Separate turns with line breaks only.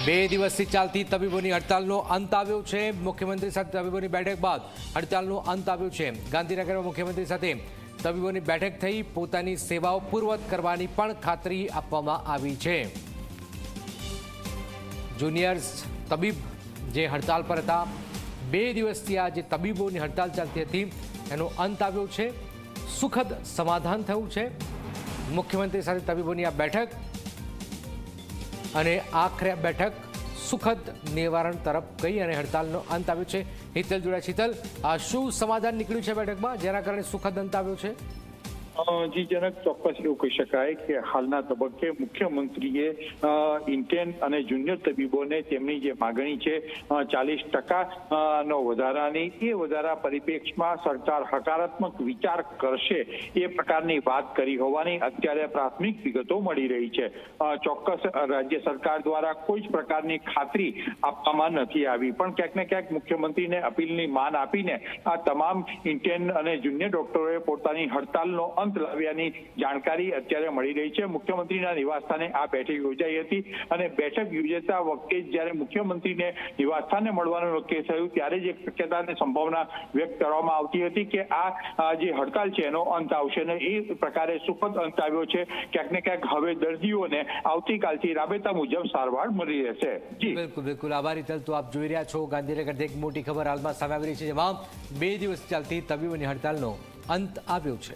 બે દિવસથી ચાલતી તબીબોની હડતાલનો અંત આવ્યો છે। મુખ્યમંત્રી સાથે તબીબોની બેઠક બાદ હડતાલનો અંત આવ્યો છે। ગાંધીનગરમાં મુખ્યમંત્રી સાથે તબીબોની બેઠક થઈ પોતાની સેવાઓ પૂર્વવત કરવાની પણ ખાતરી આપવામાં આવી છે। જુનિયર્સ તબીબ જે હડતાલ પર હતા, બે દિવસથી આ જે તબીબોની હડતાલ ચાલતી હતી એનો અંત આવ્યો છે। સુખદ સમાધાન થયું છે। મુખ્યમંત્રી સાથે તબીબોની આ બેઠક અને આખરે બેઠક સુખદ નિવારણ તરફ ગઈ અને હડતાલનો અંત આવ્યો છે। હિતલ જોડાય। હિતલ, શું સમાધાન નીકળ્યું છે બેઠકમાં જેના કારણે સુખદ અંત આવ્યો છે?
જી જનક, ચોક્કસ એવું કહી શકાય કે હાલના તબક્કે મુખ્યમંત્રીએ ઇન્ટર્ન અને જુનિયર તબીબોને તેમની જે માગણી છે 40% નો વધારાની, એ વધારા પરિપ્રેક્ષમાં સરકાર હકારાત્મક વિચાર કરશે એ પ્રકારની વાત કરી હોવાની અત્યારે પ્રાથમિક વિગતો મળી રહી છે। ચોક્કસ રાજ્ય સરકાર દ્વારા કોઈ જ પ્રકારની ખાતરી આપવામાં નથી આવી, પણ ક્યાંક ને ક્યાંક મુખ્યમંત્રીને અપીલની માન આપીને આ તમામ ઇન્ટર્ન અને જુનિયર ડોક્ટરોએ પોતાની હડતાલનો અંત લાવ્યાની જાણકારી અત્યારે મળી રહી છે। મુખ્યમંત્રીના નિવાસસ્થાને આ બેઠક યોજાઈ હતી અને બેઠક યોજાતા વખતે જ્યારે મુખ્યમંત્રીને નિવાસસ્થાને મળવાનું નક્કી થયું ત્યારે જ એક શક્યતા અને સંભાવના વ્યક્ત કરવામાં આવતી હતી કે આ જે હડતાલ છે એનો અંત આવશે અને એ પ્રકારે સુખદ અંત આવ્યો છે। ક્યાંક ને ક્યાંક હવે દર્દીઓને આવતીકાલથી રાબેતા મુજબ સારવાર મળી રહેશે। જી
બિલકુલ બિલકુલ, આભારી તલ। તો આપ જોઈ રહ્યા છો ગાંધીનગરથી એક મોટી ખબર હાલમાં સામે આવી રહી છે, જેમાં બે દિવસ ચાલતી તબીબોની હડતાલનો અંત આવ્યો છે।